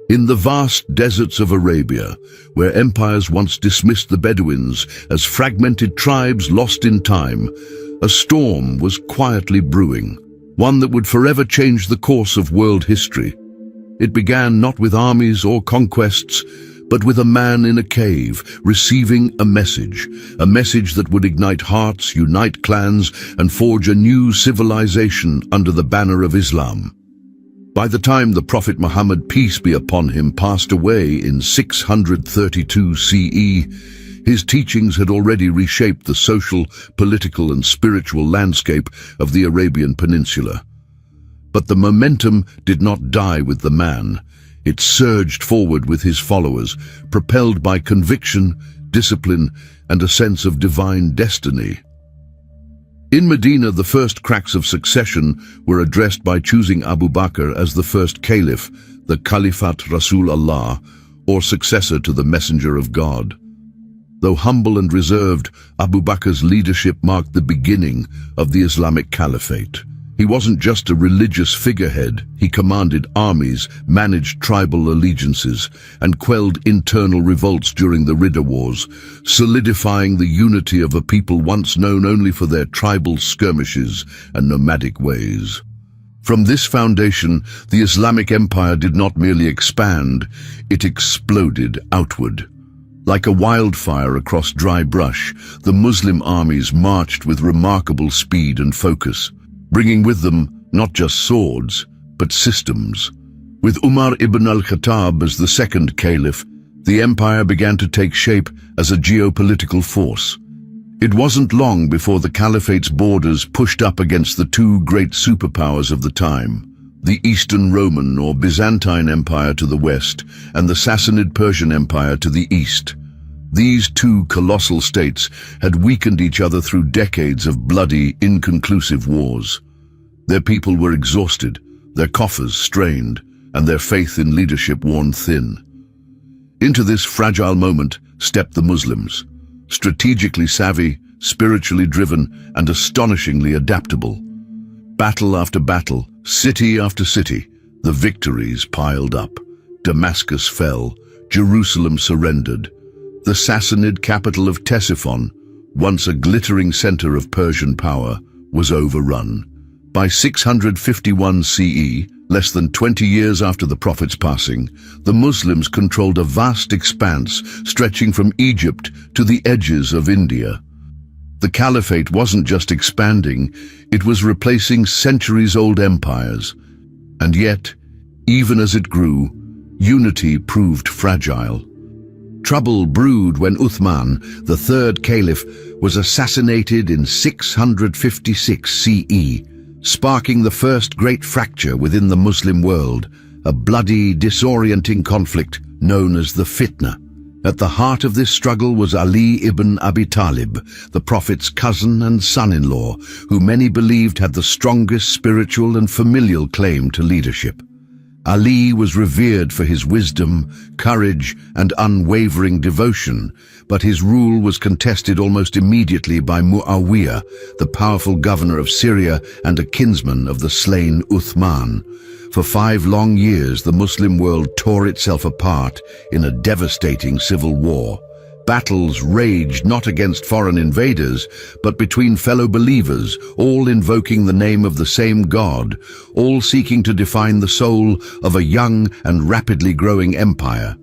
In the vast deserts of Arabia, where empires once dismissed the Bedouins as fragmented tribes lost in time, a storm was quietly brewing, one that would forever change the course of world history. It began not with armies or conquests, but with a man in a cave receiving a message that would ignite hearts, unite clans, and forge a new civilization under the banner of Islam. By the time the Prophet Muhammad, peace be upon him, passed away in 632 CE, his teachings had already reshaped the social, political, and spiritual landscape of the Arabian Peninsula. But the momentum did not die with the man. It surged forward with his followers, propelled by conviction, discipline, and a sense of divine destiny. In Medina, the first cracks of succession were addressed by choosing Abu Bakr as the first caliph, the Caliphat Rasul Allah, or successor to the Messenger of God. Though humble and reserved, Abu Bakr's leadership marked the beginning of the Islamic Caliphate. He wasn't just a religious figurehead. He commanded armies, managed tribal allegiances, and quelled internal revolts during the Ridda Wars, solidifying the unity of a people once known only for their tribal skirmishes and nomadic ways. From this foundation, the Islamic Empire did not merely expand, it exploded outward. Like a wildfire across dry brush, the Muslim armies marched with remarkable speed and focus, bringing with them not just swords, but systems. With Umar ibn al-Khattab as the second caliph, the empire began to take shape as a geopolitical force. It wasn't long before the caliphate's borders pushed up against the two great superpowers of the time, the Eastern Roman or Byzantine Empire to the west, and the Sassanid Persian Empire to the east. These two colossal states had weakened each other through decades of bloody, inconclusive wars. Their people were exhausted, their coffers strained, and their faith in leadership worn thin. Into this fragile moment stepped the Muslims, strategically savvy, spiritually driven, and astonishingly adaptable. Battle after battle, city after city, the victories piled up. Damascus fell, Jerusalem surrendered. The Sassanid capital of Ctesiphon, once a glittering center of Persian power, was overrun. By 651 CE, less than 20 years after the Prophet's passing, the Muslims controlled a vast expanse stretching from Egypt to the edges of India. The Caliphate wasn't just expanding, it was replacing centuries-old empires. And yet, even as it grew, unity proved fragile. Trouble brewed when Uthman, the third caliph, was assassinated in 656 CE, sparking the first great fracture within the Muslim world, a bloody, disorienting conflict known as the Fitna. At the heart of this struggle was Ali ibn Abi Talib, the Prophet's cousin and son-in-law, who many believed had the strongest spiritual and familial claim to leadership. Ali was revered for his wisdom, courage, and unwavering devotion, but his rule was contested almost immediately by Muawiyah, the powerful governor of Syria and a kinsman of the slain Uthman. For 5 long years, the Muslim world tore itself apart in a devastating civil war. Battles raged not against foreign invaders, but between fellow believers, all invoking the name of the same God, all seeking to define the soul of a young and rapidly growing empire.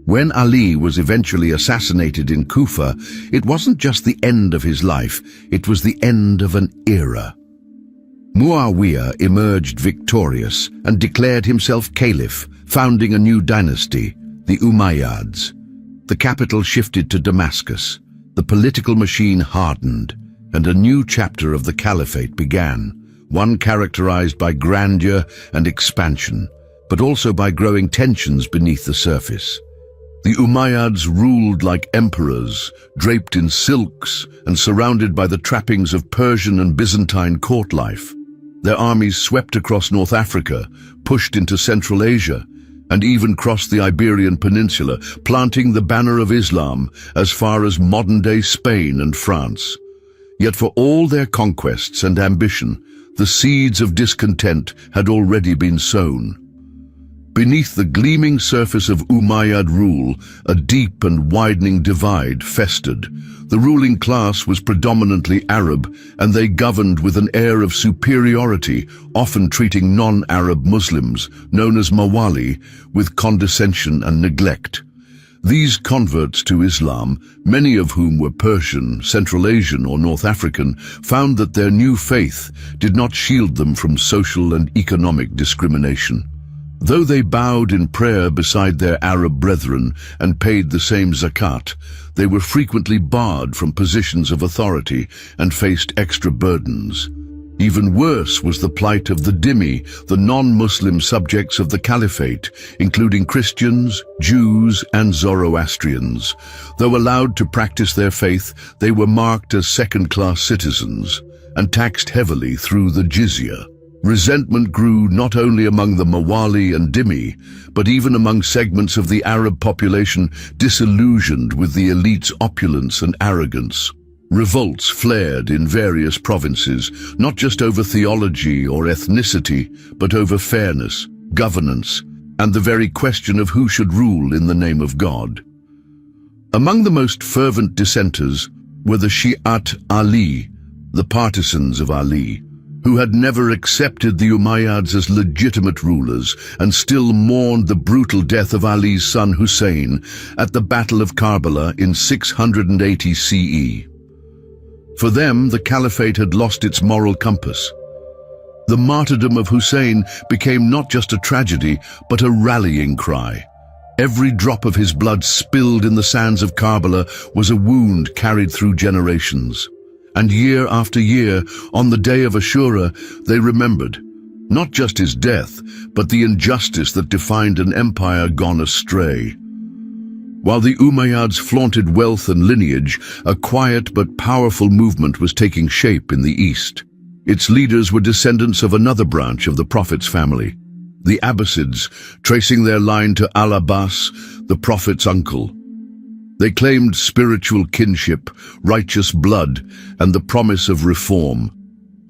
When Ali was eventually assassinated in Kufa, it wasn't just the end of his life, it was the end of an era. Muawiyah emerged victorious and declared himself caliph, founding a new dynasty, the Umayyads. The capital shifted to Damascus, the political machine hardened, and a new chapter of the caliphate began, one characterized by grandeur and expansion, but also by growing tensions beneath the surface. The Umayyads ruled like emperors, draped in silks and surrounded by the trappings of Persian and Byzantine court life. Their armies swept across North Africa, pushed into Central Asia, and even crossed the Iberian Peninsula, planting the banner of Islam as far as modern-day Spain and France. Yet for all their conquests and ambition, the seeds of discontent had already been sown. Beneath the gleaming surface of Umayyad rule, a deep and widening divide festered. The ruling class was predominantly Arab, and they governed with an air of superiority, often treating non-Arab Muslims, known as Mawali, with condescension and neglect. These converts to Islam, many of whom were Persian, Central Asian or North African, found that their new faith did not shield them from social and economic discrimination. Though they bowed in prayer beside their Arab brethren and paid the same zakat, they were frequently barred from positions of authority and faced extra burdens. Even worse was the plight of the dhimmi, the non-Muslim subjects of the caliphate, including Christians, Jews, and Zoroastrians. Though allowed to practice their faith, they were marked as second-class citizens and taxed heavily through the jizya. Resentment grew not only among the Mawali and dhimmi, but even among segments of the Arab population disillusioned with the elite's opulence and arrogance. Revolts flared in various provinces, not just over theology or ethnicity, but over fairness, governance, and the very question of who should rule in the name of God. Among the most fervent dissenters were the Shi'at Ali, the partisans of Ali, who had never accepted the Umayyads as legitimate rulers and still mourned the brutal death of Ali's son Hussein at the Battle of Karbala in 680 CE. For them, the caliphate had lost its moral compass. The martyrdom of Hussein became not just a tragedy, but a rallying cry. Every drop of his blood spilled in the sands of Karbala was a wound carried through generations. And year after year, on the day of Ashura, they remembered, not just his death, but the injustice that defined an empire gone astray. While the Umayyads flaunted wealth and lineage, a quiet but powerful movement was taking shape in the east. Its leaders were descendants of another branch of the Prophet's family, the Abbasids, tracing their line to Al-Abbas, the Prophet's uncle. They claimed spiritual kinship, righteous blood, and the promise of reform.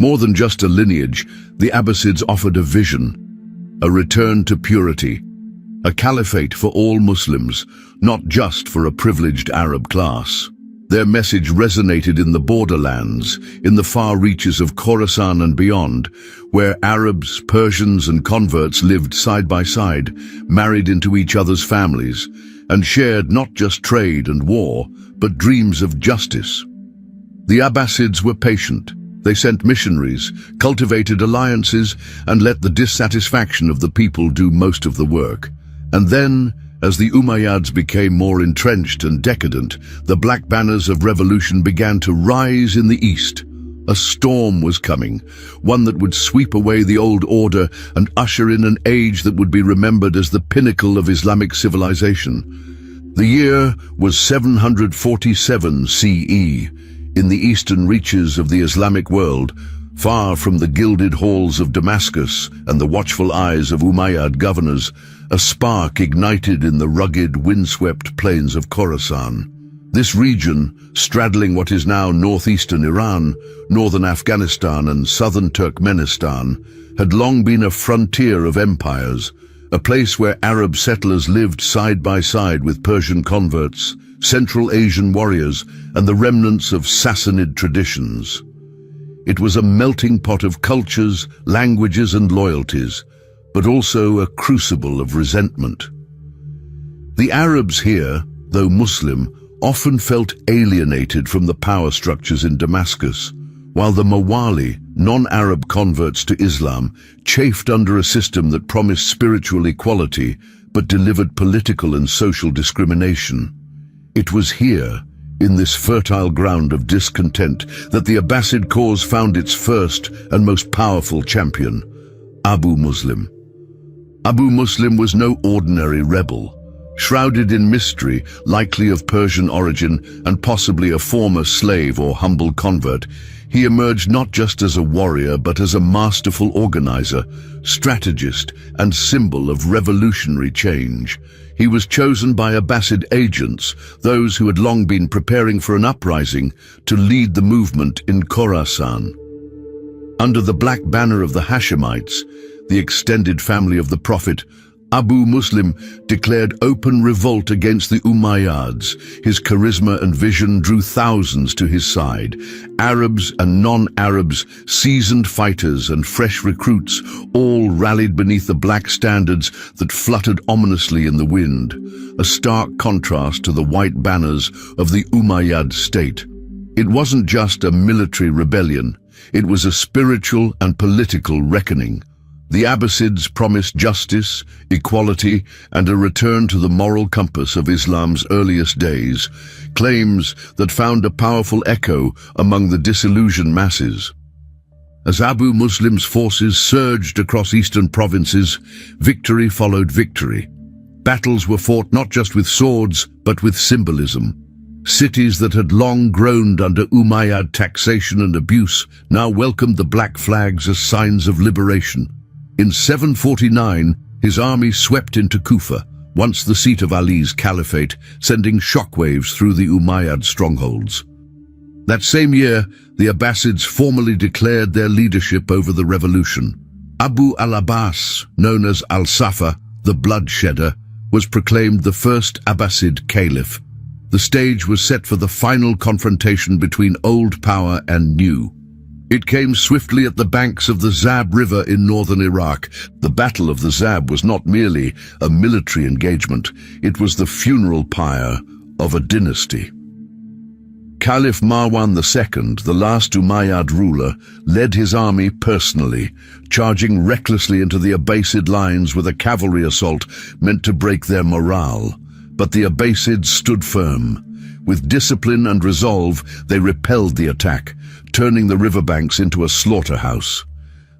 More than just a lineage, the Abbasids offered a vision, a return to purity, a caliphate for all Muslims, not just for a privileged Arab class. Their message resonated in the borderlands, in the far reaches of Khorasan and beyond, where Arabs, Persians, and converts lived side by side, married into each other's families, and shared not just trade and war, but dreams of justice. The Abbasids were patient. They sent missionaries, cultivated alliances, and let the dissatisfaction of the people do most of the work. And then, as the Umayyads became more entrenched and decadent, the black banners of revolution began to rise in the east. A storm was coming, one that would sweep away the old order and usher in an age that would be remembered as the pinnacle of Islamic civilization. The year was 747 CE. In the eastern reaches of the Islamic world, far from the gilded halls of Damascus and the watchful eyes of Umayyad governors, a spark ignited in the rugged, windswept plains of Khorasan. This region, straddling what is now northeastern Iran, northern Afghanistan and southern Turkmenistan, had long been a frontier of empires, a place where Arab settlers lived side by side with Persian converts, Central Asian warriors, and the remnants of Sassanid traditions. It was a melting pot of cultures, languages, and loyalties, but also a crucible of resentment. The Arabs here, though Muslim, often felt alienated from the power structures in Damascus, while the Mawali, non-Arab converts to Islam, chafed under a system that promised spiritual equality but delivered political and social discrimination. It was here, in this fertile ground of discontent, that the Abbasid cause found its first and most powerful champion, Abu Muslim. Abu Muslim was no ordinary rebel. Shrouded in mystery, likely of Persian origin and possibly a former slave or humble convert, he emerged not just as a warrior but as a masterful organizer, strategist, and symbol of revolutionary change. He was chosen by Abbasid agents, those who had long been preparing for an uprising, to lead the movement in Khorasan. Under the black banner of the Hashemites, the extended family of the Prophet, Abu Muslim declared open revolt against the Umayyads. His charisma and vision drew thousands to his side. Arabs and non-Arabs, seasoned fighters and fresh recruits, all rallied beneath the black standards that fluttered ominously in the wind, a stark contrast to the white banners of the Umayyad state. It wasn't just a military rebellion, it was a spiritual and political reckoning. The Abbasids promised justice, equality, and a return to the moral compass of Islam's earliest days, claims that found a powerful echo among the disillusioned masses. As Abu Muslim's forces surged across eastern provinces, victory followed victory. Battles were fought not just with swords, but with symbolism. Cities that had long groaned under Umayyad taxation and abuse now welcomed the black flags as signs of liberation. In 749, his army swept into Kufa, once the seat of Ali's caliphate, sending shockwaves through the Umayyad strongholds. That same year, the Abbasids formally declared their leadership over the revolution. Abu al-Abbas, known as al-Safa, the bloodshedder, was proclaimed the first Abbasid caliph. The stage was set for the final confrontation between old power and new. It came swiftly at the banks of the Zab River in northern Iraq. The Battle of the Zab was not merely a military engagement, it was the funeral pyre of a dynasty. Caliph Marwan II, the last Umayyad ruler, led his army personally, charging recklessly into the Abbasid lines with a cavalry assault meant to break their morale. But the Abbasids stood firm. With discipline and resolve, they repelled the attack, turning the riverbanks into a slaughterhouse.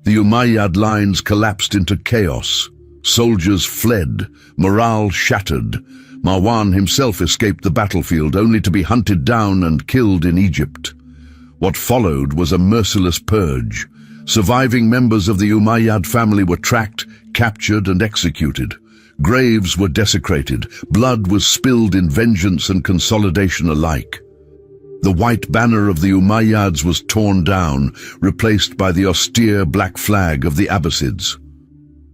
The Umayyad lines collapsed into chaos. Soldiers fled, morale shattered. Marwan himself escaped the battlefield only to be hunted down and killed in Egypt. What followed was a merciless purge. Surviving members of the Umayyad family were tracked, captured, and executed. Graves were desecrated, blood was spilled in vengeance and consolidation alike. The white banner of the Umayyads was torn down, replaced by the austere black flag of the Abbasids.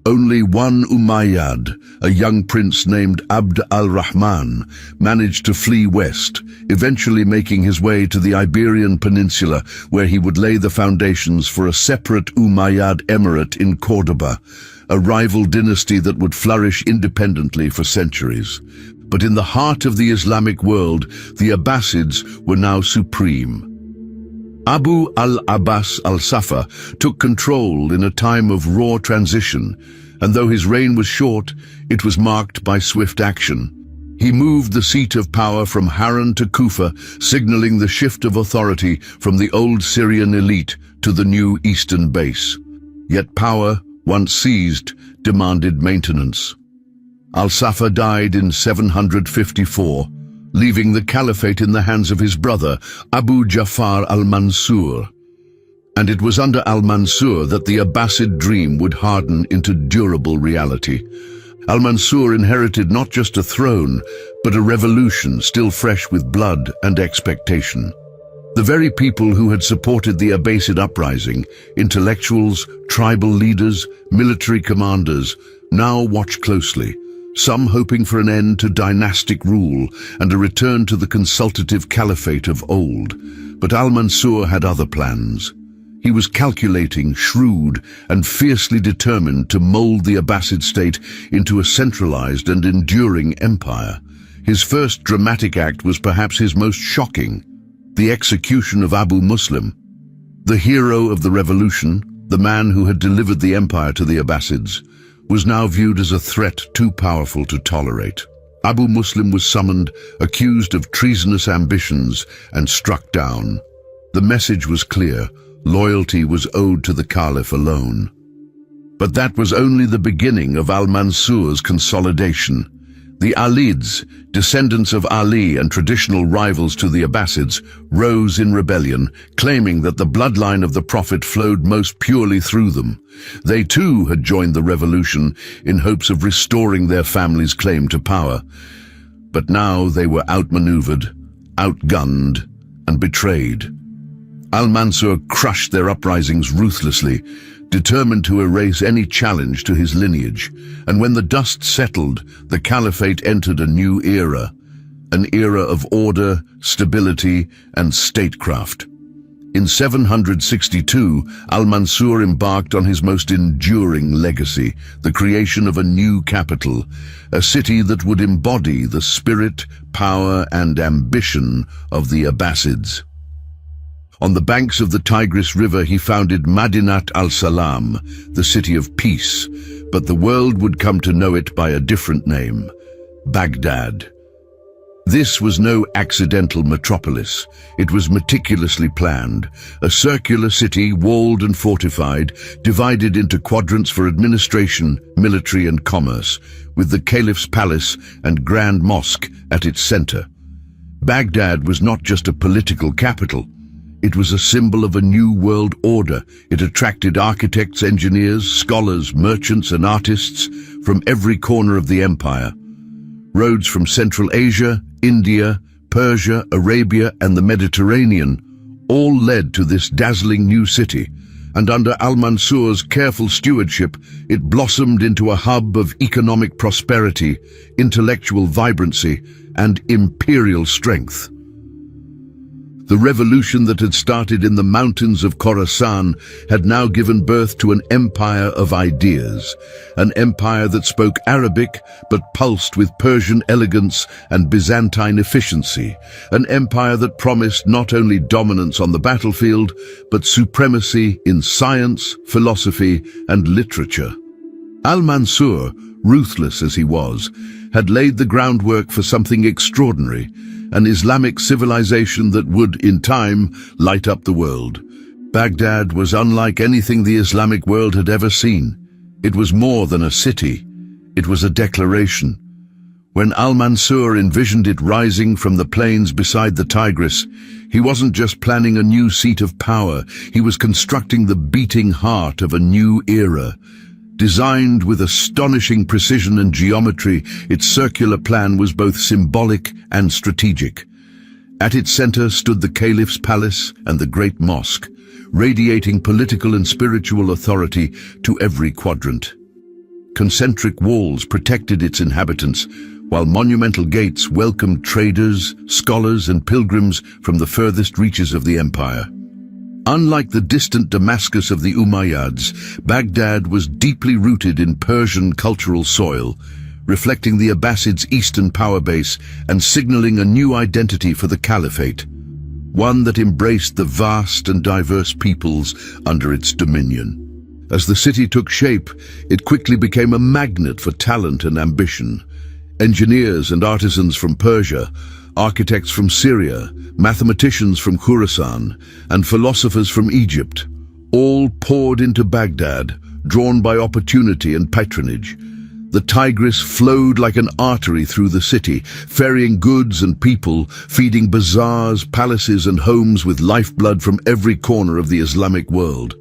Only one Umayyad, a young prince named Abd al-Rahman, managed to flee west, eventually making his way to the Iberian Peninsula, where he would lay the foundations for a separate Umayyad emirate in Cordoba, a rival dynasty that would flourish independently for centuries. But in the heart of the Islamic world, the Abbasids were now supreme. Abu al-Abbas al-Safa took control in a time of raw transition, and though his reign was short, it was marked by swift action. He moved the seat of power from Harran to Kufa, signaling the shift of authority from the old Syrian elite to the new eastern base. Yet power, once seized, demanded maintenance. Al-Safa died in 754, leaving the caliphate in the hands of his brother, Abu Ja'far al-Mansur. And it was under al-Mansur that the Abbasid dream would harden into durable reality. Al-Mansur inherited not just a throne, but a revolution still fresh with blood and expectation. The very people who had supported the Abbasid uprising, intellectuals, tribal leaders, military commanders, now watched closely, some hoping for an end to dynastic rule and a return to the consultative caliphate of old. But al-Mansur had other plans. He was calculating, shrewd, and fiercely determined to mold the Abbasid state into a centralized and enduring empire. His first dramatic act was perhaps his most shocking: the execution of Abu Muslim. The hero of the revolution, the man who had delivered the empire to the Abbasids, was now viewed as a threat too powerful to tolerate. Abu Muslim was summoned, accused of treasonous ambitions, and struck down. The message was clear: loyalty was owed to the Caliph alone. But that was only the beginning of al-Mansur's consolidation. The Alids, descendants of Ali and traditional rivals to the Abbasids, rose in rebellion, claiming that the bloodline of the Prophet flowed most purely through them. They too had joined the revolution in hopes of restoring their family's claim to power. But now they were outmaneuvered, outgunned, and betrayed. Al-Mansur crushed their uprisings ruthlessly, determined to erase any challenge to his lineage. And when the dust settled, the caliphate entered a new era, an era of order, stability, and statecraft. In 762, Al-Mansur embarked on his most enduring legacy, the creation of a new capital, a city that would embody the spirit, power, and ambition of the Abbasids. On the banks of the Tigris River, he founded Madinat al-Salam, the city of peace, but the world would come to know it by a different name, Baghdad. This was no accidental metropolis. It was meticulously planned, a circular city walled and fortified, divided into quadrants for administration, military and commerce, with the Caliph's palace and Grand Mosque at its center. Baghdad was not just a political capital. It was a symbol of a new world order. It attracted architects, engineers, scholars, merchants and artists from every corner of the empire. Roads from Central Asia, India, Persia, Arabia, and the Mediterranean all led to this dazzling new city, and under Al-Mansur's careful stewardship, it blossomed into a hub of economic prosperity, intellectual vibrancy, and imperial strength. The revolution that had started in the mountains of Khorasan had now given birth to an empire of ideas, an empire that spoke Arabic but pulsed with Persian elegance and Byzantine efficiency, an empire that promised not only dominance on the battlefield, but supremacy in science, philosophy, and literature. Al-Mansur, ruthless as he was, had laid the groundwork for something extraordinary, an Islamic civilization that would, in time, light up the world. Baghdad was unlike anything the Islamic world had ever seen. It was more than a city. It was a declaration. When Al-Mansur envisioned it rising from the plains beside the Tigris, he wasn't just planning a new seat of power, he was constructing the beating heart of a new era. Designed with astonishing precision and geometry, its circular plan was both symbolic and strategic. At its center stood the Caliph's palace and the Great Mosque, radiating political and spiritual authority to every quadrant. Concentric walls protected its inhabitants, while monumental gates welcomed traders, scholars, and pilgrims from the furthest reaches of the empire. Unlike the distant Damascus of the Umayyads, Baghdad was deeply rooted in Persian cultural soil, reflecting the Abbasids' eastern power base and signaling a new identity for the caliphate, one that embraced the vast and diverse peoples under its dominion. As the city took shape, it quickly became a magnet for talent and ambition. Engineers and artisans from Persia, architects from Syria, mathematicians from Khorasan, and philosophers from Egypt, all poured into Baghdad, drawn by opportunity and patronage. The Tigris flowed like an artery through the city, ferrying goods and people, feeding bazaars, palaces, and homes with lifeblood from every corner of the Islamic world.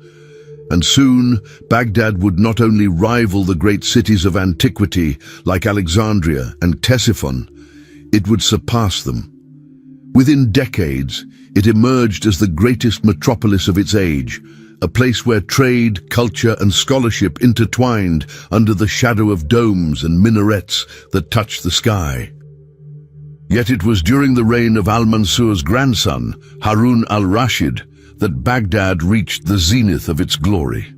And soon, Baghdad would not only rival the great cities of antiquity like Alexandria and Ctesiphon, it would surpass them. Within decades, it emerged as the greatest metropolis of its age, a place where trade, culture, and scholarship intertwined under the shadow of domes and minarets that touched the sky. Yet it was during the reign of Al-Mansur's grandson, Harun al-Rashid, that Baghdad reached the zenith of its glory.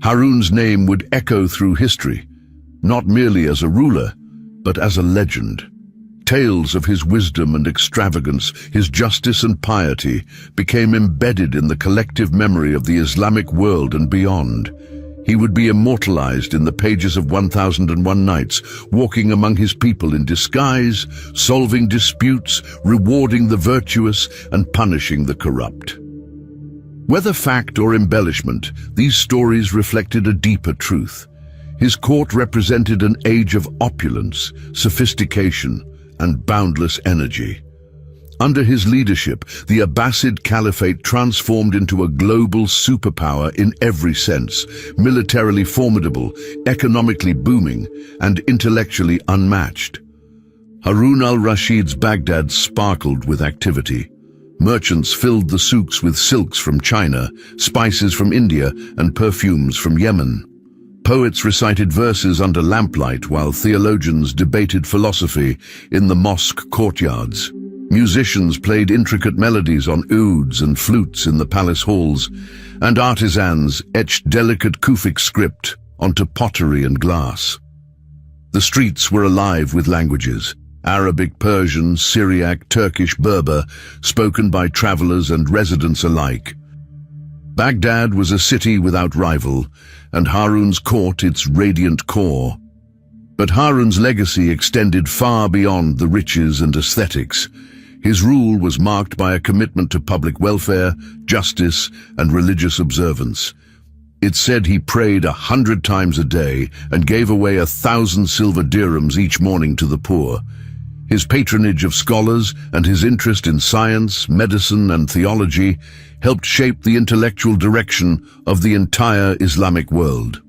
Harun's name would echo through history, not merely as a ruler, but as a legend. Tales of his wisdom and extravagance, his justice and piety, became embedded in the collective memory of the Islamic world and beyond. He would be immortalized in the pages of 1001 Nights, walking among his people in disguise, solving disputes, rewarding the virtuous, and punishing the corrupt. Whether fact or embellishment, these stories reflected a deeper truth. His court represented an age of opulence, sophistication, and boundless energy. Under his leadership, the Abbasid Caliphate transformed into a global superpower in every sense, militarily formidable, economically booming, and intellectually unmatched. Harun al-Rashid's Baghdad sparkled with activity. Merchants filled the souks with silks from China, spices from India, and perfumes from Yemen. Poets recited verses under lamplight while theologians debated philosophy in the mosque courtyards. Musicians played intricate melodies on ouds and flutes in the palace halls, and artisans etched delicate Kufic script onto pottery and glass. The streets were alive with languages: Arabic, Persian, Syriac, Turkish, Berber, spoken by travelers and residents alike. Baghdad was a city without rival, and Harun's court its radiant core. But Harun's legacy extended far beyond the riches and aesthetics. His rule was marked by a commitment to public welfare, justice, and religious observance. It's said he prayed 100 times a day and gave away 1,000 silver dirhams each morning to the poor. His patronage of scholars and his interest in science, medicine, and theology helped shape the intellectual direction of the entire Islamic world.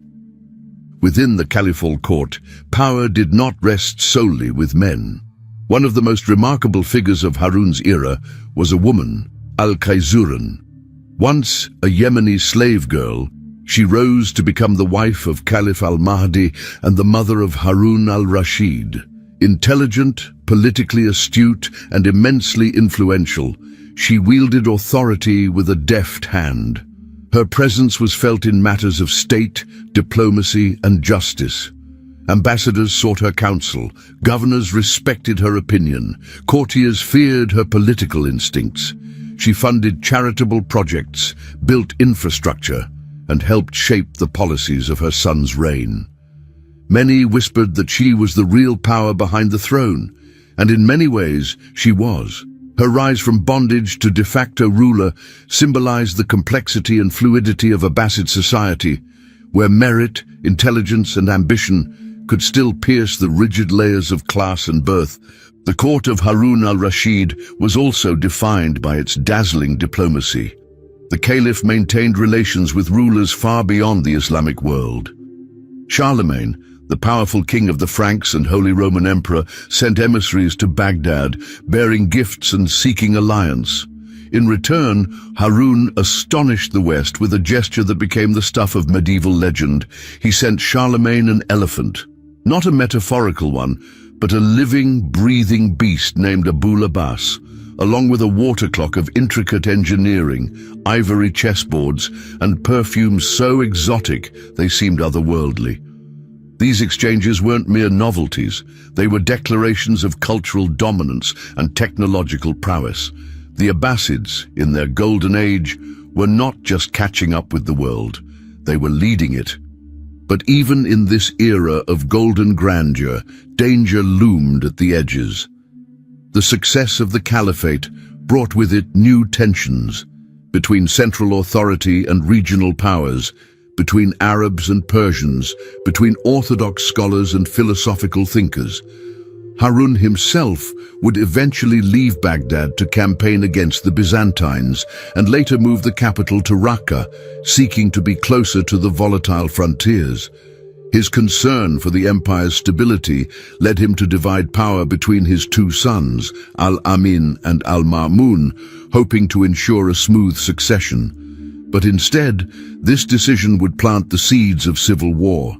Within the caliphal court, power did not rest solely with men. One of the most remarkable figures of Harun's era was a woman, Al-Qayzuran. Once a Yemeni slave girl, she rose to become the wife of Caliph al-Mahdi and the mother of Harun al-Rashid. Intelligent, politically astute, and immensely influential, she wielded authority with a deft hand. Her presence was felt in matters of state, diplomacy, and justice. Ambassadors sought her counsel, governors respected her opinion, courtiers feared her political instincts. She funded charitable projects, built infrastructure, and helped shape the policies of her son's reign. Many whispered that she was the real power behind the throne, and in many ways she was. Her rise from bondage to de facto ruler symbolized the complexity and fluidity of Abbasid society, where merit, intelligence, and ambition could still pierce the rigid layers of class and birth. The court of Harun al-Rashid was also defined by its dazzling diplomacy. The caliph maintained relations with rulers far beyond the Islamic world. Charlemagne, the powerful king of the Franks and Holy Roman Emperor, sent emissaries to Baghdad, bearing gifts and seeking alliance. In return, Harun astonished the West with a gesture that became the stuff of medieval legend. He sent Charlemagne an elephant, not a metaphorical one, but a living, breathing beast named Abul Abbas, along with a water clock of intricate engineering, ivory chessboards, and perfumes so exotic they seemed otherworldly. These exchanges weren't mere novelties, they were declarations of cultural dominance and technological prowess. The Abbasids, in their golden age, were not just catching up with the world, they were leading it. But even in this era of golden grandeur, danger loomed at the edges. The success of the caliphate brought with it new tensions between central authority and regional powers, between Arabs and Persians, between orthodox scholars and philosophical thinkers. Harun himself would eventually leave Baghdad to campaign against the Byzantines and later move the capital to Raqqa, seeking to be closer to the volatile frontiers. His concern for the empire's stability led him to divide power between his two sons, Al-Amin and Al-Ma'mun, hoping to ensure a smooth succession. But instead, this decision would plant the seeds of civil war.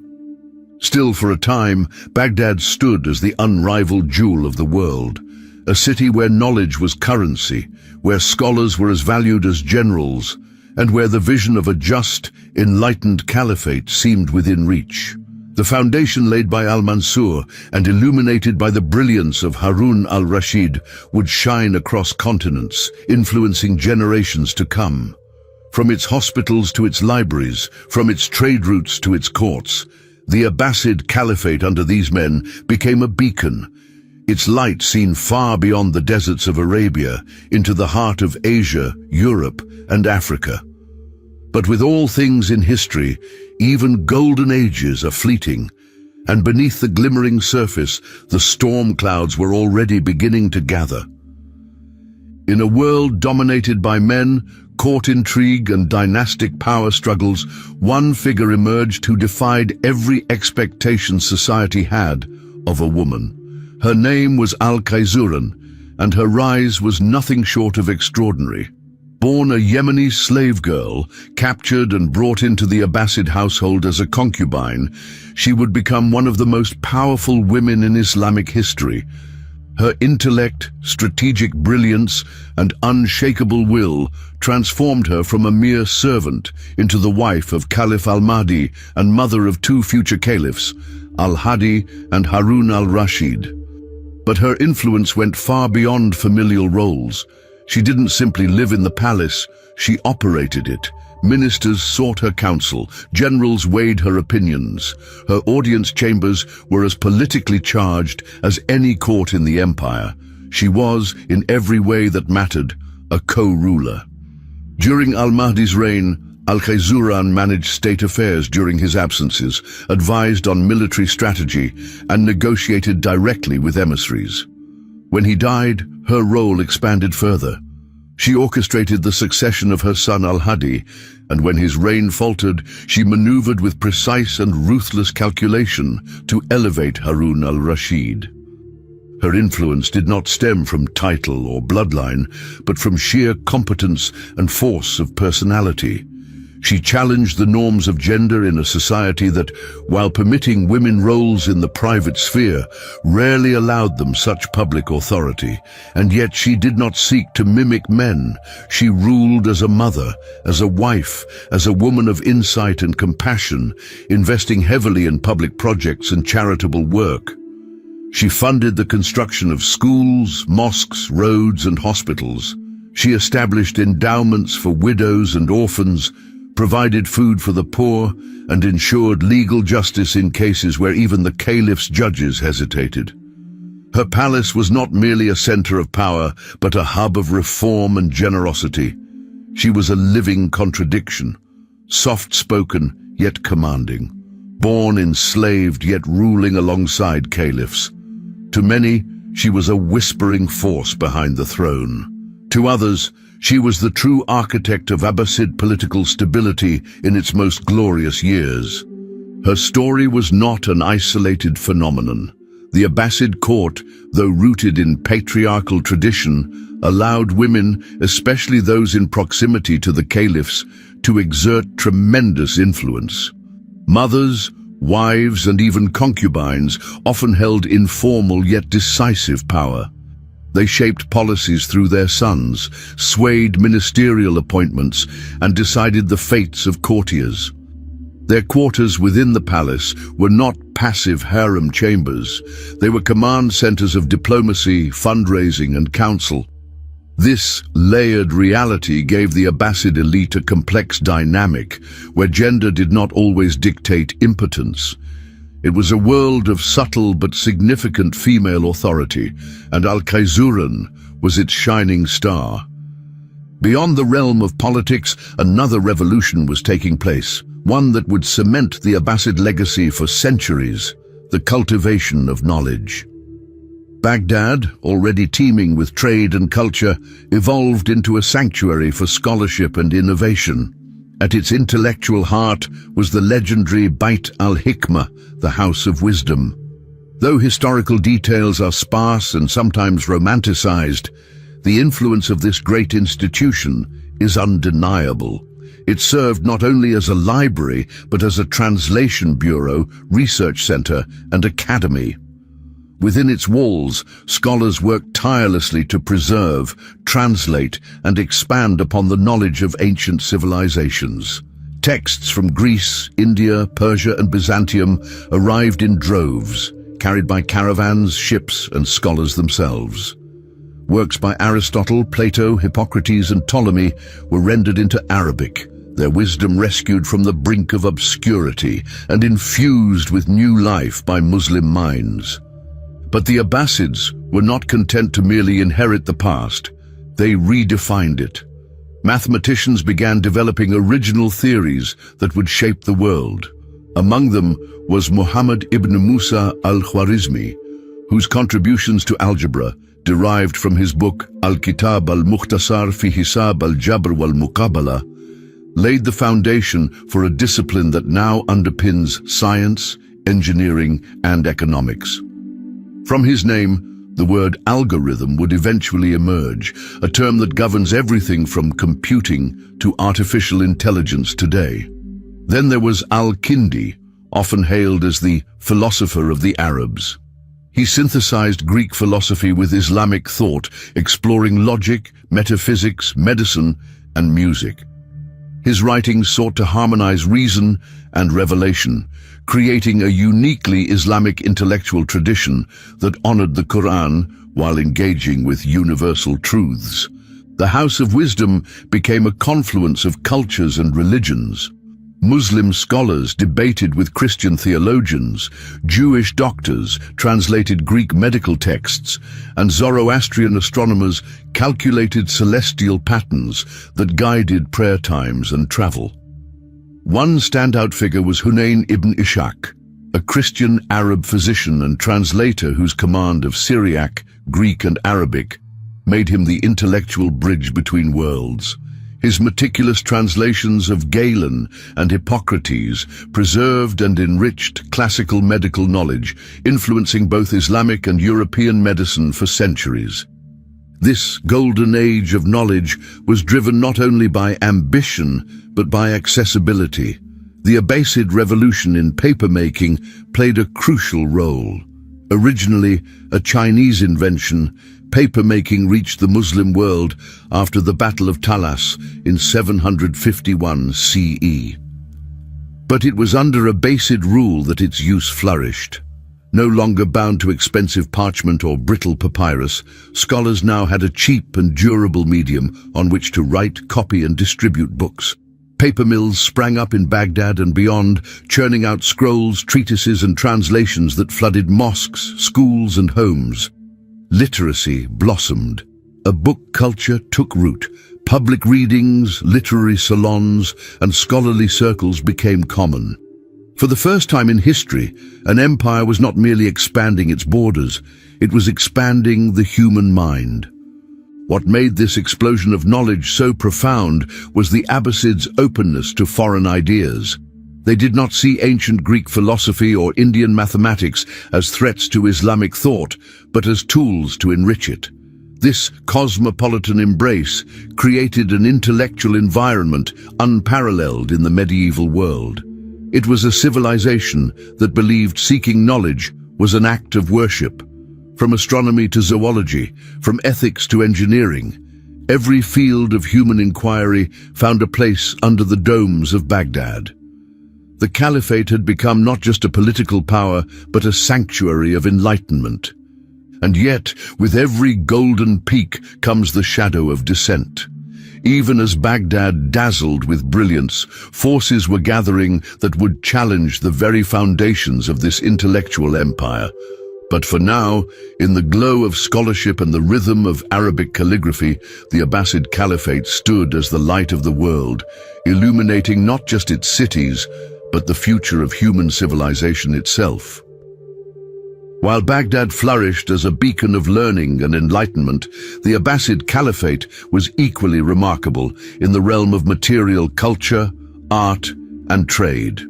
Still, for a time, Baghdad stood as the unrivaled jewel of the world, a city where knowledge was currency, where scholars were as valued as generals, and where the vision of a just, enlightened caliphate seemed within reach. The foundation laid by al-Mansur and illuminated by the brilliance of Harun al-Rashid would shine across continents, influencing generations to come. From its hospitals to its libraries, from its trade routes to its courts, the Abbasid Caliphate under these men became a beacon, its light seen far beyond the deserts of Arabia into the heart of Asia, Europe, and Africa. But with all things in history, even golden ages are fleeting, and beneath the glimmering surface, the storm clouds were already beginning to gather. In a world dominated by men, court intrigue and dynastic power struggles, one figure emerged who defied every expectation society had of a woman. Her name was Al-Qayzuran, and her rise was nothing short of extraordinary. Born a Yemeni slave girl, captured and brought into the Abbasid household as a concubine, she would become one of the most powerful women in Islamic history. Her intellect, strategic brilliance, and unshakable will transformed her from a mere servant into the wife of Caliph al-Mahdi and mother of two future caliphs, al-Hadi and Harun al-Rashid. But her influence went far beyond familial roles. She didn't simply live in the palace, she operated it. Ministers sought her counsel, generals weighed her opinions. Her audience chambers were as politically charged as any court in the empire. She was, in every way that mattered, a co-ruler. During al-Mahdi's reign, al-Khayzuran managed state affairs during his absences, advised on military strategy, and negotiated directly with emissaries. When he died, her role expanded further. She orchestrated the succession of her son al-Hadi, and when his reign faltered, she maneuvered with precise and ruthless calculation to elevate Harun al-Rashid. Her influence did not stem from title or bloodline, but from sheer competence and force of personality. She challenged the norms of gender in a society that, while permitting women roles in the private sphere, rarely allowed them such public authority. And yet she did not seek to mimic men. She ruled as a mother, as a wife, as a woman of insight and compassion, investing heavily in public projects and charitable work. She funded the construction of schools, mosques, roads, and hospitals. She established endowments for widows and orphans, provided food for the poor, and ensured legal justice in cases where even the caliph's judges hesitated. Her palace was not merely a center of power, but a hub of reform and generosity. She was a living contradiction, soft-spoken yet commanding, born enslaved yet ruling alongside caliphs. To many, she was a whispering force behind the throne. To others, she was the true architect of Abbasid political stability in its most glorious years. Her story was not an isolated phenomenon. The Abbasid court, though rooted in patriarchal tradition, allowed women, especially those in proximity to the caliphs, to exert tremendous influence. Mothers, wives, and even concubines often held informal yet decisive power. They shaped policies through their sons, swayed ministerial appointments, and decided the fates of courtiers. Their quarters within the palace were not passive harem chambers. They were command centers of diplomacy, fundraising, and counsel. This layered reality gave the Abbasid elite a complex dynamic where gender did not always dictate impotence. It was a world of subtle but significant female authority, and al-Khayzuran was its shining star. Beyond the realm of politics, another revolution was taking place, one that would cement the Abbasid legacy for centuries: the cultivation of knowledge. Baghdad, already teeming with trade and culture, evolved into a sanctuary for scholarship and innovation. At its intellectual heart was the legendary Bait al-Hikmah, the House of Wisdom. Though historical details are sparse and sometimes romanticized, the influence of this great institution is undeniable. It served not only as a library, but as a translation bureau, research center, and academy. Within its walls, scholars worked tirelessly to preserve, translate, and expand upon the knowledge of ancient civilizations. Texts from Greece, India, Persia, and Byzantium arrived in droves, carried by caravans, ships, and scholars themselves. Works by Aristotle, Plato, Hippocrates, and Ptolemy were rendered into Arabic, their wisdom rescued from the brink of obscurity and infused with new life by Muslim minds. But the Abbasids were not content to merely inherit the past. They redefined it. Mathematicians began developing original theories that would shape the world. Among them was Muhammad ibn Musa al-Khwarizmi, whose contributions to algebra, derived from his book Al-Kitab al-Mukhtasar fi Hisab al-Jabr wal-Muqabala, laid the foundation for a discipline that now underpins science, engineering, and economics. From his name, The word algorithm would eventually emerge, a term that governs everything from computing to artificial intelligence today. Then there was Al-Kindi, often hailed as the philosopher of the Arabs. He synthesized Greek philosophy with Islamic thought, exploring logic, metaphysics, medicine, and music. His writings sought to harmonize reason and revelation, creating a uniquely Islamic intellectual tradition that honored the Qur'an while engaging with universal truths. The House of Wisdom became a confluence of cultures and religions. Muslim scholars debated with Christian theologians, Jewish doctors translated Greek medical texts, and Zoroastrian astronomers calculated celestial patterns that guided prayer times and travel. One standout figure was Hunayn ibn Ishaq, a Christian Arab physician and translator whose command of Syriac, Greek and Arabic made him the intellectual bridge between worlds. His meticulous translations of Galen and Hippocrates preserved and enriched classical medical knowledge, influencing both Islamic and European medicine for centuries. This golden age of knowledge was driven not only by ambition, but by accessibility. The Abbasid revolution in papermaking played a crucial role. Originally a Chinese invention, papermaking reached the Muslim world after the Battle of Talas in 751 CE. But it was under Abbasid rule that its use flourished. No longer bound to expensive parchment or brittle papyrus, scholars now had a cheap and durable medium on which to write, copy and distribute books. Paper mills sprang up in Baghdad and beyond, churning out scrolls, treatises and translations that flooded mosques, schools and homes. Literacy blossomed. A book culture took root. Public readings, literary salons, and scholarly circles became common. For the first time in history, an empire was not merely expanding its borders, it was expanding the human mind. What made this explosion of knowledge so profound was the Abbasids' openness to foreign ideas. They did not see ancient Greek philosophy or Indian mathematics as threats to Islamic thought, but as tools to enrich it. This cosmopolitan embrace created an intellectual environment unparalleled in the medieval world. It was a civilization that believed seeking knowledge was an act of worship. From astronomy to zoology, from ethics to engineering, every field of human inquiry found a place under the domes of Baghdad. The caliphate had become not just a political power, but a sanctuary of enlightenment. And yet, with every golden peak comes the shadow of dissent. Even as Baghdad dazzled with brilliance, forces were gathering that would challenge the very foundations of this intellectual empire. But for now, in the glow of scholarship and the rhythm of Arabic calligraphy, the Abbasid Caliphate stood as the light of the world, illuminating not just its cities, but the future of human civilization itself. While Baghdad flourished as a beacon of learning and enlightenment, the Abbasid Caliphate was equally remarkable in the realm of material culture, art, and trade.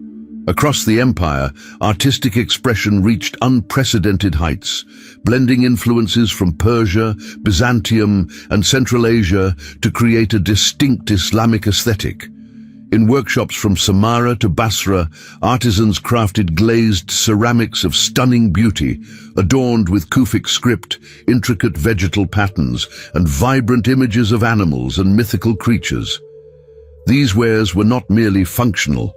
Across the empire, artistic expression reached unprecedented heights, blending influences from Persia, Byzantium, and Central Asia to create a distinct Islamic aesthetic. In workshops from Samarra to Basra, artisans crafted glazed ceramics of stunning beauty, adorned with Kufic script, intricate vegetal patterns, and vibrant images of animals and mythical creatures. These wares were not merely functional.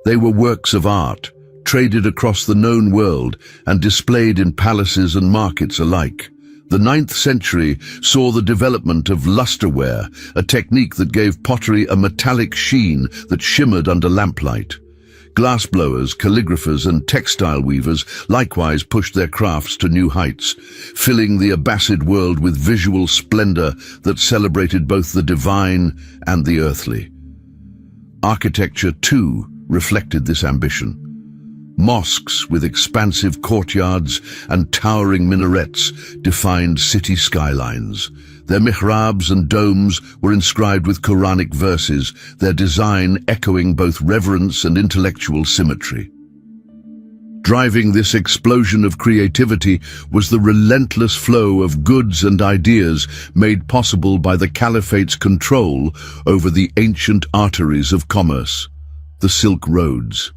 They were works of art, traded across the known world and displayed in palaces and markets alike. The 9th century saw the development of lusterware, a technique that gave pottery a metallic sheen that shimmered under lamplight. Glassblowers, calligraphers, and textile weavers likewise pushed their crafts to new heights, filling the Abbasid world with visual splendor that celebrated both the divine and the earthly. Architecture, too, reflected this ambition. Mosques with expansive courtyards and towering minarets defined city skylines. Their mihrabs and domes were inscribed with Quranic verses, their design echoing both reverence and intellectual symmetry. Driving this explosion of creativity was the relentless flow of goods and ideas made possible by the Caliphate's control over the ancient arteries of commerce, the Silk Roads.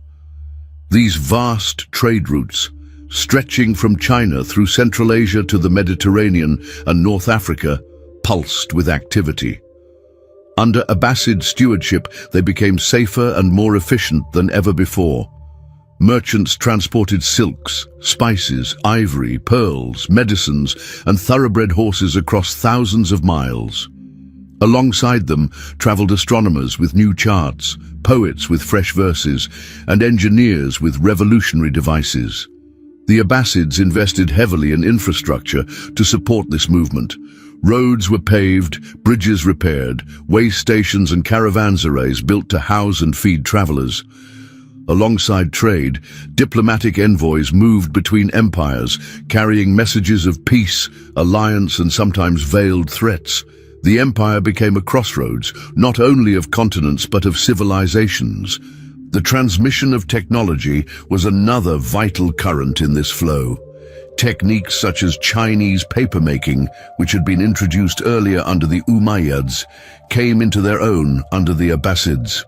These vast trade routes, stretching from China through Central Asia to the Mediterranean and North Africa, pulsed with activity. Under Abbasid stewardship, they became safer and more efficient than ever before. Merchants transported silks, spices, ivory, pearls, medicines, and thoroughbred horses across thousands of miles. Alongside them traveled astronomers with new charts, poets with fresh verses, and engineers with revolutionary devices. The Abbasids invested heavily in infrastructure to support this movement. Roads were paved, bridges repaired, way stations and caravanserais built to house and feed travelers. Alongside trade, diplomatic envoys moved between empires, carrying messages of peace, alliance, and sometimes veiled threats. The empire became a crossroads, not only of continents but of civilizations. The transmission of technology was another vital current in this flow. Techniques such as Chinese papermaking, which had been introduced earlier under the Umayyads, came into their own under the Abbasids.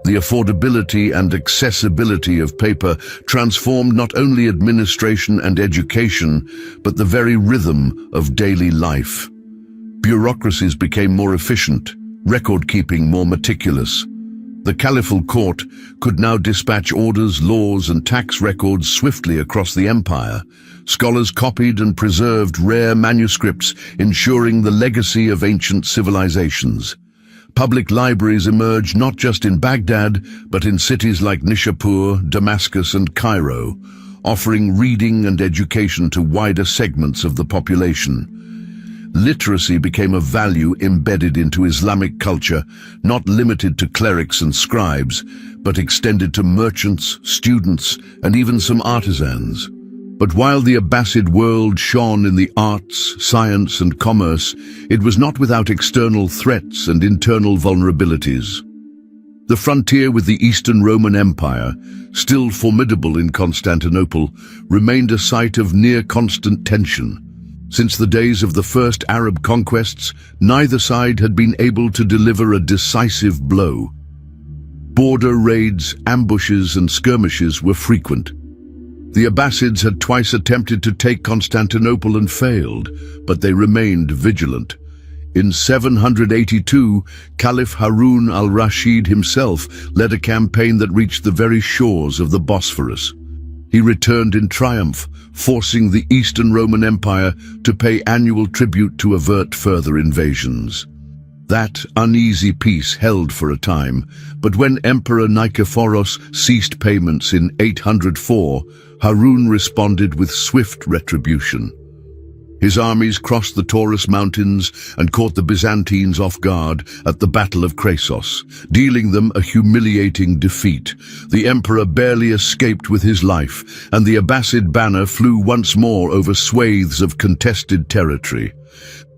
The affordability and accessibility of paper transformed not only administration and education, but the very rhythm of daily life. Bureaucracies became more efficient, record-keeping more meticulous. The caliphal court could now dispatch orders, laws, and tax records swiftly across the empire. Scholars copied and preserved rare manuscripts, ensuring the legacy of ancient civilizations. Public libraries emerged not just in Baghdad, but in cities like Nishapur, Damascus, and Cairo, offering reading and education to wider segments of the population. Literacy became a value embedded into Islamic culture, not limited to clerics and scribes, but extended to merchants, students, and even some artisans. But while the Abbasid world shone in the arts, science, and commerce, it was not without external threats and internal vulnerabilities. The frontier with the Eastern Roman Empire, still formidable in Constantinople, remained a site of near-constant tension. Since the days of the first Arab conquests, neither side had been able to deliver a decisive blow. Border raids, ambushes, and skirmishes were frequent. The Abbasids had twice attempted to take Constantinople and failed, but they remained vigilant. In 782, Caliph Harun al-Rashid himself led a campaign that reached the very shores of the Bosphorus. He returned in triumph, forcing the Eastern Roman Empire to pay annual tribute to avert further invasions. That uneasy peace held for a time, but when Emperor Nikephoros ceased payments in 804, Harun responded with swift retribution. His armies crossed the Taurus Mountains and caught the Byzantines off guard at the Battle of Kressos, dealing them a humiliating defeat. The emperor barely escaped with his life, and the Abbasid banner flew once more over swathes of contested territory.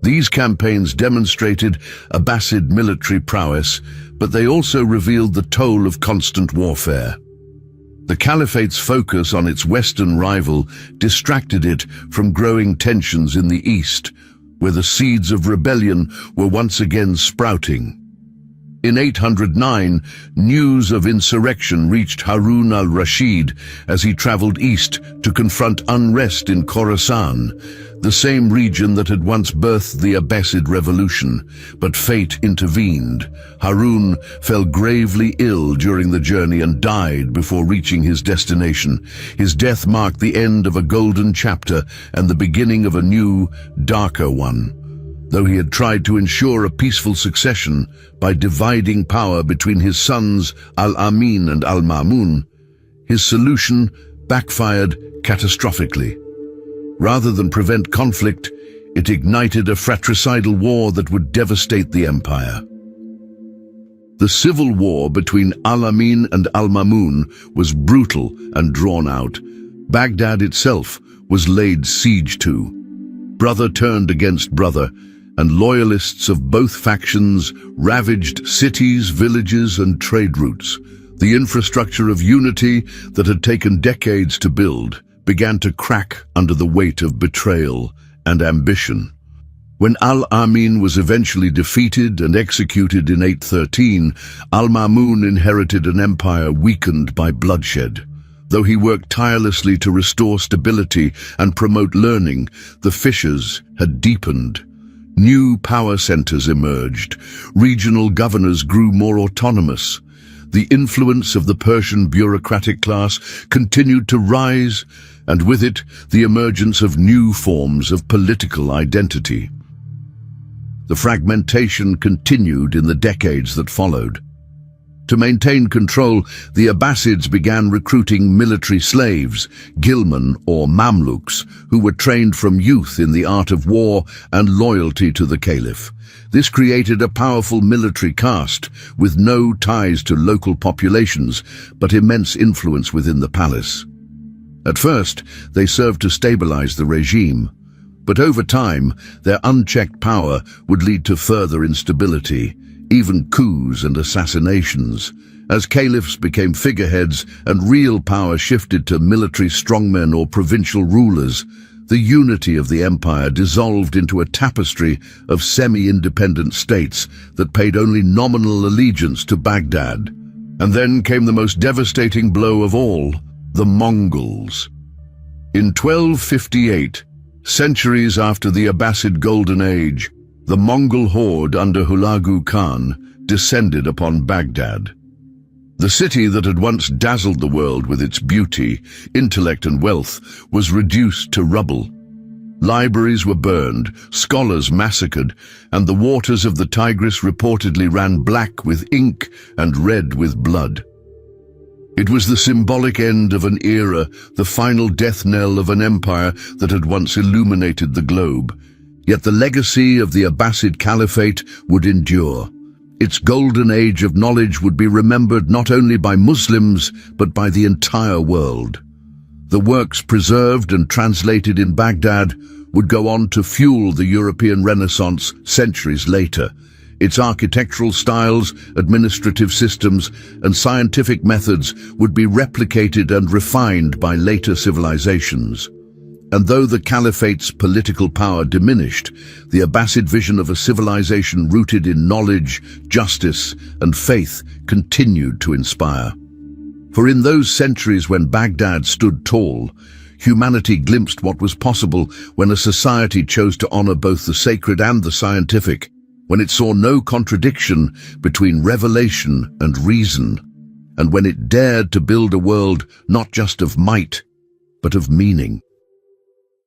These campaigns demonstrated Abbasid military prowess, but they also revealed the toll of constant warfare. The Caliphate's focus on its western rival distracted it from growing tensions in the east, where the seeds of rebellion were once again sprouting. In 809, news of insurrection reached Harun al-Rashid as he traveled east to confront unrest in Khorasan, the same region that had once birthed the Abbasid revolution. But fate intervened. Harun fell gravely ill during the journey and died before reaching his destination. His death marked the end of a golden chapter and the beginning of a new, darker one. Though he had tried to ensure a peaceful succession by dividing power between his sons Al-Amin and Al-Ma'mun, his solution backfired catastrophically. Rather than prevent conflict, it ignited a fratricidal war that would devastate the empire. The civil war between Al-Amin and Al-Ma'mun was brutal and drawn out. Baghdad itself was laid siege to. Brother turned against brother, and loyalists of both factions ravaged cities, villages, and trade routes. The infrastructure of unity that had taken decades to build began to crack under the weight of betrayal and ambition. When Al-Amin was eventually defeated and executed in 813, Al-Ma'mun inherited an empire weakened by bloodshed. Though he worked tirelessly to restore stability and promote learning, the fissures had deepened. New power centers emerged. Regional governors grew more autonomous. The influence of the Persian bureaucratic class continued to rise, and with it, the emergence of new forms of political identity. The fragmentation continued in the decades that followed. To maintain control, the Abbasids began recruiting military slaves, ghilman or mamluks, who were trained from youth in the art of war and loyalty to the caliph. This created a powerful military caste with no ties to local populations, but immense influence within the palace. At first, they served to stabilize the regime, but over time, their unchecked power would lead to further instability, even coups and assassinations. As caliphs became figureheads and real power shifted to military strongmen or provincial rulers, the unity of the empire dissolved into a tapestry of semi-independent states that paid only nominal allegiance to Baghdad. And then came the most devastating blow of all, the Mongols. In 1258, centuries after the Abbasid Golden Age, the Mongol horde under Hulagu Khan descended upon Baghdad. The city that had once dazzled the world with its beauty, intellect and wealth was reduced to rubble. Libraries were burned, scholars massacred, and the waters of the Tigris reportedly ran black with ink and red with blood. It was the symbolic end of an era, the final death knell of an empire that had once illuminated the globe. Yet the legacy of the Abbasid Caliphate would endure. Its golden age of knowledge would be remembered not only by Muslims, but by the entire world. The works preserved and translated in Baghdad would go on to fuel the European Renaissance centuries later. Its architectural styles, administrative systems, and scientific methods would be replicated and refined by later civilizations. And though the Caliphate's political power diminished, the Abbasid vision of a civilization rooted in knowledge, justice, and faith continued to inspire. For in those centuries when Baghdad stood tall, humanity glimpsed what was possible when a society chose to honor both the sacred and the scientific, when it saw no contradiction between revelation and reason, and when it dared to build a world not just of might, but of meaning.